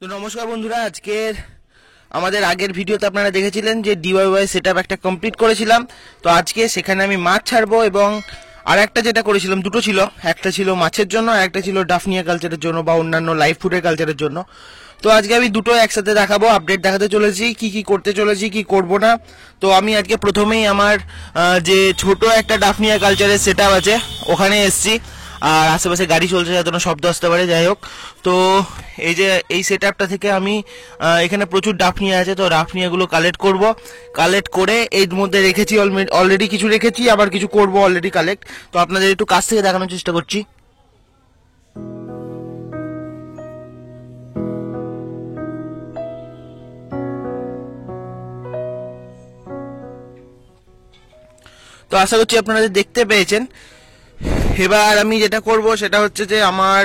তো নমস্কার বন্ধুরা, আজকের আমাদের আগের ভিডিওতে আপনারা দেখেছিলেন যে ডিআইওয়াই সেটআপ একটা কমপ্লিট করেছিলাম। তো আজকে সেখানে আমি মাছ ছাড়বো এবং আর একটা যেটা করেছিলাম, দুটো ছিল, একটা ছিল মাছের জন্য আর একটা ছিল ডাফনিয়া কালচারের জন্য বা অন্যান্য লাইভ ফুডের কালচারের জন্য। তো আজকে আমি দুটো একসাথে দেখাবো, আপডেট দেখাতে চলেছি, কি কি করতে চলেছি, কি করব না। তো আমি আজকে প্রথমেই আমার যে ছোট একটা ডাফনিয়া কালচারের সেটআপ আছে ওখানে এসেছি, আর আশেপাশে গাড়ি চলছে যাতে কোনো শব্দ আসতে পারে, যাই হোক। তো এই যে এই সেটআপটা থেকে আমি এখানে প্রচুর ডাফনিয়া আছে, তো ডাফনিয়াগুলো কালেক্ট করব, কালেক্ট করে এর মধ্যে রেখেছি, অলরেডি কিছু রেখেছি, আবার কিছু করব অলরেডি কালেক্ট। তো আপনাদের একটু কাছ থেকে দেখানোর চেষ্টা করছি। তো আশা করছি আপনারা দেখতে পেয়েছেন। এবার আমি যেটা করব সেটা হচ্ছে যে আমার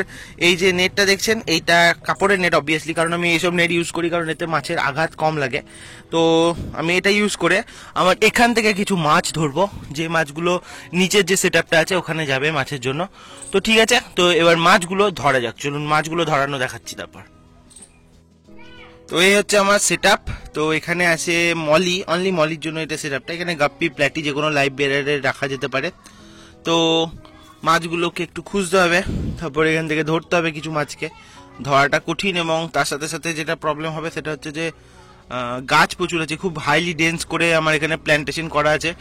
এই যে নেটটা দেখছেন, এইটা কাপড়ের নেট অবভিয়াসলি, কারণ আমি এইসব নেট ইউজ করি কারণ এতে মাছের আঘাত কম লাগে। তো আমি এটা ইউজ করে আমার এখান থেকে কিছু মাছ ধরবো, যে মাছগুলো নিচের যে সেটআপটা আছে ওখানে যাবে মাছের জন্য। তো ঠিক আছে, তো এবার মাছগুলো ধরা যাক, চলুন মাছগুলো ধরানো দেখাচ্ছি তারপর। তো এই হচ্ছে আমার সেটআপ। তো এখানে আছে মলি, অনলি মলির জন্য এটা সেটআপটা। এখানে গাপ্পি, প্ল্যাটি, যে কোনো লাইভ বেরারে রাখা যেতে পারে। তো মাছগুলোকে একটু খুঁজতে হবে, তারপরে এখান থেকে ধরতে হবে কিছু মাছকে। ধরাটা কঠিন এবং তার সাথে সাথে যেটা প্রবলেম হবে সেটা হচ্ছে যে গাছ প্রচুর আছে, খুব হাইলি ডেন্স করে আমার এখানে প্ল্যান্টেশন করা আছে,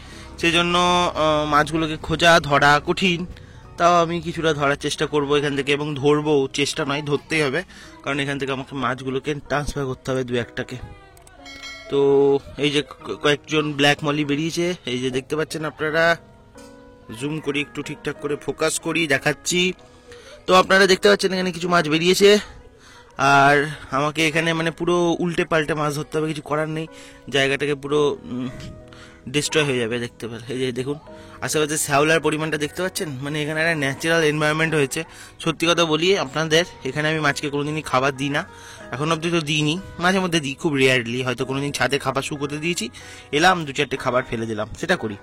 সেই জন্য মাছগুলোকে খোঁজা ধরা কঠিন। তাও আমি কিছুটা ধরার চেষ্টা করব এখান থেকে, এবং ধরবো, চেষ্টা নয় ধরতেই হবে, কারণ এখান থেকে আমাকে মাছগুলোকে ট্রান্সফার করতে হবে দু একটাকে। তো এই যে কয়েকজন ব্ল্যাক মলি বেরিয়েছে, এই যে দেখতে পাচ্ছেন আপনারা, জুম করি একটু, ঠিকঠাক করে ফোকাস করি, দেখাচ্ছি। তো আপনারা দেখতে পাচ্ছেন এখানে কিছু মাছ বেরিয়েছে, আর আমাকে এখানে মানে পুরো উল্টে পাল্টে মাছ ধরতে হবে, কিছু করার নেই, জায়গাটাকে পুরো ডিস্ট্রয় হয়ে যাবে। দেখতে পারেন এই যে দেখুন আশেপাশে শ্যাওলার পরিমাণটা দেখতে পাচ্ছেন, মানে এখানে একটা ন্যাচারাল এনভায়রনমেন্ট হয়েছে। সত্যি কথা বলি আপনাদের, এখানে আমি মাছকে কোনোদিনই খাবার দিই না, এখন অব্দি তো দিইনি, মাঝে মধ্যে দিই, খুব রেয়ারলি, হয়তো কোনোদিন ছাদে খাবার শুকোতে দিয়েছি, এলাম দু চারটে খাবার ফেলে দিলাম, সেটা করি।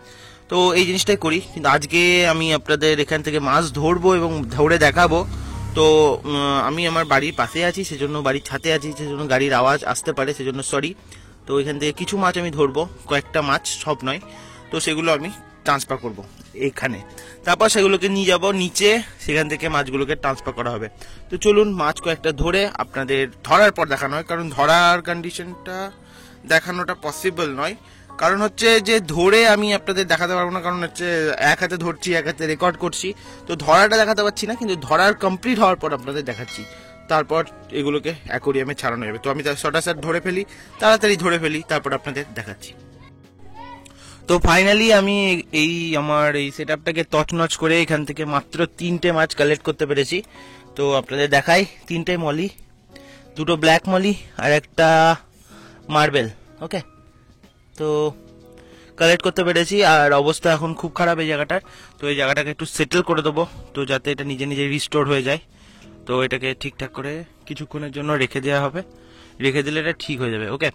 তো এই জিনিসটাই করি, কিন্তু আজকে আমি আপনাদের এখান থেকে মাছ ধরবো এবং ধরে দেখাবো। তো আমি আমার বাড়ির পাশে আছি, সেজন্য বাড়ির ছাদে আছি, সেজন্য গাড়ির আওয়াজ আসতে পারে, সেজন্য সরি। তো এখান থেকে কিছু মাছ আমি ধরবো, কয়েকটা মাছ, সব নয়। তো সেগুলো আমি ট্রান্সফার করব এখানে, তারপর সেগুলোকে নিয়ে যাব নিচে, সেখান থেকে মাছগুলোকে ট্রান্সফার করা হবে। তো চলুন মাছ কয়েকটা ধরে আপনাদের ধরার পর দেখানো হয়, কারণ ধরার কন্ডিশনটা দেখানোটা পসিবল নয়, কারণ হচ্ছে যে ধরে আমি আপনাদের দেখাতে পারবো না, কারণ হচ্ছে এক হাতে ধরছি, এক হাতে রেকর্ড করছি, তো ধরাটা দেখাতে পারছি না, কিন্তু ধরার কমপ্লিট হওয়ার পর আপনাদের দেখাচ্ছি। তারপর এগুলোকে অ্যাকোরিয়ামে ছাড়ানো যাবে। তো আমি শর্ট ধরে ফেলি, তাড়াতাড়ি ধরে ফেলি, তারপর আপনাদের দেখাচ্ছি। তো ফাইনালি আমি এই আমার এই সেটআপটাকে তছনছ করে এখান থেকে মাত্র 3টে মাছ কালেক্ট করতে পেরেছি। তো আপনাদের দেখাই, 3টে মলি, দুটো ব্ল্যাক মলি আর একটা মার্বেল, ওকে। তো কালেক্ট করতে পেরেছি, আর অবস্থা এখন খুব খারাপ এই জায়গাটার। তো এই জায়গাটাকে একটু সেটেল করে দেবো, তো যাতে এটা নিজে নিজে রিস্টোর হয়ে যায়। তো এটাকে ঠিকঠাক করে কিছুক্ষণের জন্য রেখে দেওয়া হবে, রেখে দিলে এটা ঠিক হয়ে যাবে, ওকে।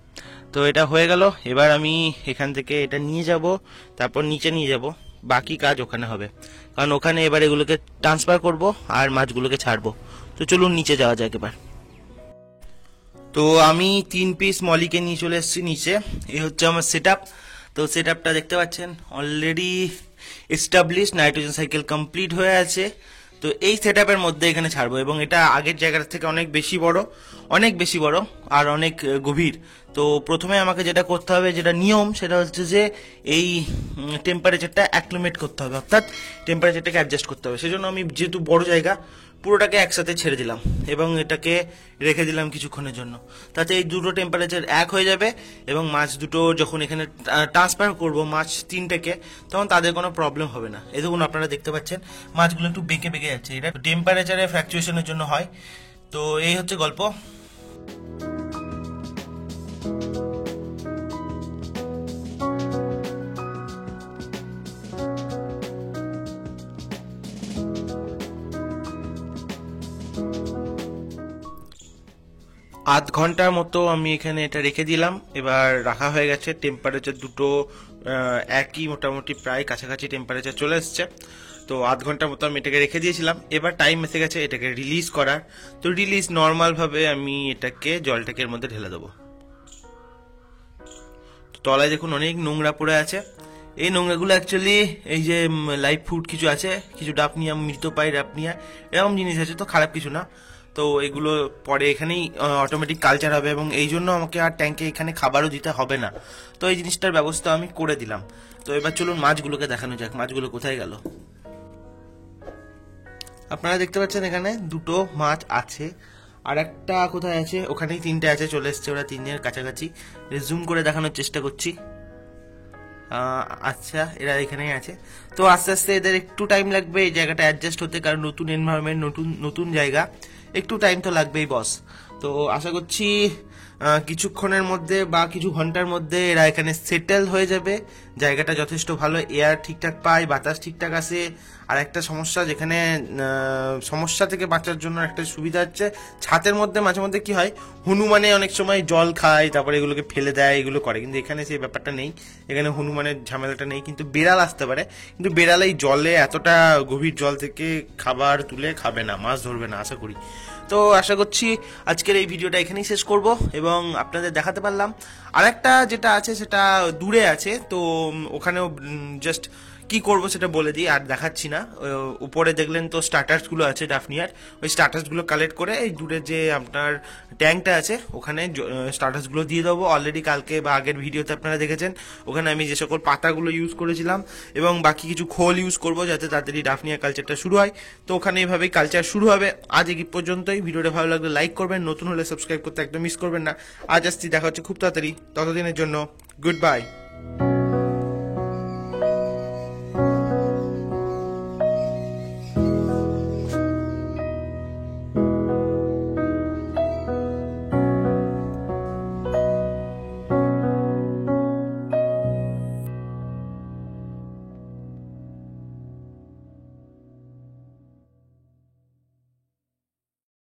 তো এটা হয়ে গেল, এবার আমি এখান থেকে এটা নিয়ে যাব, তারপর নিচে নিয়ে যাব, বাকি কাজ ওখানে হবে, কারণ ওখানে এবার এগুলোকে ট্রান্সফার করব আর মাছগুলোকে ছাড়বো। তো চলুন নিচে যাওয়া যাক এবার। তো আমি 3 পিস মলিকে নিয়ে চলে এসেছি নিচে, এই হচ্ছে আমার সেটআপ। তো সেটআপটা দেখতে পাচ্ছেন already establish, nitrogen cycle complete হয়ে আছে। তো এই সেটআপের মধ্যে এখানে ছাড়বো, এবং এটা আগের জায়গার থেকে অনেক বেশি বড়, অনেক বেশি বড় আর অনেক গভীর। তো প্রথমে আমাকে যেটা করতে হবে, যেটা নিয়ম, সেটা হচ্ছে যে এই টেম্পারেচারটা অ্যাক্লিমেট করতে হবে, অর্থাৎ টেম্পারেচারটাকে অ্যাডজাস্ট করতে হবে। সেজন্য আমি যেহেতু বড় জায়গা, পুরোটাকে একসাথে ছেড়ে দিলাম এবং এটাকে রেখে দিলাম কিছুক্ষণের জন্য, তাতে এই দুটো টেম্পারেচার এক হয়ে যাবে, এবং মাছ দুটো যখন এখানে ট্রান্সফার করব মাছ 3টেকে, তখন তাদের কোনো প্রবলেম হবে না। এই দেখুন আপনারা দেখতে পাচ্ছেন মাছগুলো একটু বেঁকে বেঁকে যাচ্ছে, এটা টেম্পারেচারের ফ্ল্যাকচুয়েশনের জন্য হয়। তো এই হচ্ছে গল্প। আধ ঘন্টার মতো আমি এখানে এটা রেখে দিলাম, এবার রাখা হয়ে গেছে। টেম্পারেচার দুটো একই, মোটামুটি প্রায় কাছাকাছি টেম্পারেচার চলে এসছে। তো আধ ঘন্টার মতো আমি এটাকে রেখে দিয়েছিলাম। এবার টাইম এসে গেছে এটাকে রিলিজ করার। তো রিলিজ নর্মাল ভাবে আমি এটাকে জলটাকে এর মধ্যে ঢেলে দেবো। তলায় দেখুন অনেক নোংরা পড়ে আছে। এই নোংরাগুলো অ্যাকচুয়ালি এই যে লাইভ ফুড কিছু আছে, কিছু ডাপনিয়া, মৃতপাই ডাপনিয়া, এরকম জিনিস আছে, তো খারাপ কিছু না। তো এগুলো পরে এখানেই অটোমেটিক কালচার হবে এবং এই জন্য আমাকে আর ট্যাঙ্কে এখানে খাবারও দিতে হবে না। তো এই জিনিসটার ব্যবস্থা আমি করে দিলাম। তো এবার চলুন মাছগুলোকে দেখানো যাক, মাছগুলো কোথায় গেল। আপনারা দেখতে পাচ্ছেন এখানে দুটো মাছ আছে, আর একটা কোথায় আছে, ওখানেই তিনটে আছে, চলে এসছে ওরা তিনজনের কাছাকাছি। জুম করে দেখানোর চেষ্টা করছি। আচ্ছা, এরা এখানেই আছে। তো আস্তে আস্তে এদের একটু টাইম লাগবে এই জায়গাটা অ্যাডজাস্ট হতে, কারণ নতুন এনভায়রনমেন্ট, নতুন নতুন জায়গা, একটু টাইম তো লাগবেই বস। তো আশা করছি কিছুক্ষণের মধ্যে বা কিছু ঘন্টার মধ্যে এরা এখানে সেটেল হয়ে যাবে। জায়গাটা যথেষ্ট ভালো, এয়ার ঠিকঠাক পায়, বাতাস ঠিকঠাক আসে। আর একটা সমস্যা, যেখানে সমস্যা থেকে বাঁচার জন্য একটা সুবিধা হচ্ছে, ছাতের মধ্যে মাঝে মধ্যে কি হয়, হনুমানে অনেক সময় জল খায়, তারপরে এগুলোকে ফেলে দেয়, এগুলো করে। কিন্তু এখানে সেই ব্যাপারটা নেই, এখানে হনুমানের ঝামেলাটা নেই। কিন্তু বেড়াল আসতে পারে, কিন্তু বেড়াল এই জলে, এতটা গভীর জল থেকে খাবার তুলে খাবে না, মাছ ধরবে না আশা করি। তো আশা করছি আজকের এই ভিডিওটা এখানেই শেষ করব এবং আপনাদের দেখাতে পারলাম। আরেকটা যেটা আছে সেটা দূরে আছে, তো ওখানেও জাস্ট কি করব সেটা বলে দিই, আর দেখাচ্ছি না। উপরে দেখলেন তো স্টার্টার্সগুলো আছে ডাফনিয়ার, ওই স্টার্টার্সগুলো কালেক্ট করে এই দূরে যে আপনার ট্যাঙ্কটা আছে ওখানে স্টার্টার্সগুলো দিয়ে দেবো। অলরেডি কালকে বা আগের ভিডিওতে আপনারা দেখেছেন, ওখানে আমি যে সকল পাতাগুলো ইউজ করেছিলাম এবং বাকি কিছু খোল ইউজ করব যাতে তাড়াতাড়ি ডাফনিয়া কালচারটা শুরু হয়। তো ওখানে এইভাবেই কালচার শুরু হবে। আজ এই পর্যন্তই। ভিডিওটা ভালো লাগলে লাইক করবেন, নতুন হলে সাবস্ক্রাইব করতে একদম মিস করবেন না। আজ আসছি, দেখা হচ্ছে খুব তাড়াতাড়ি। ততদিনের জন্য গুড বাই।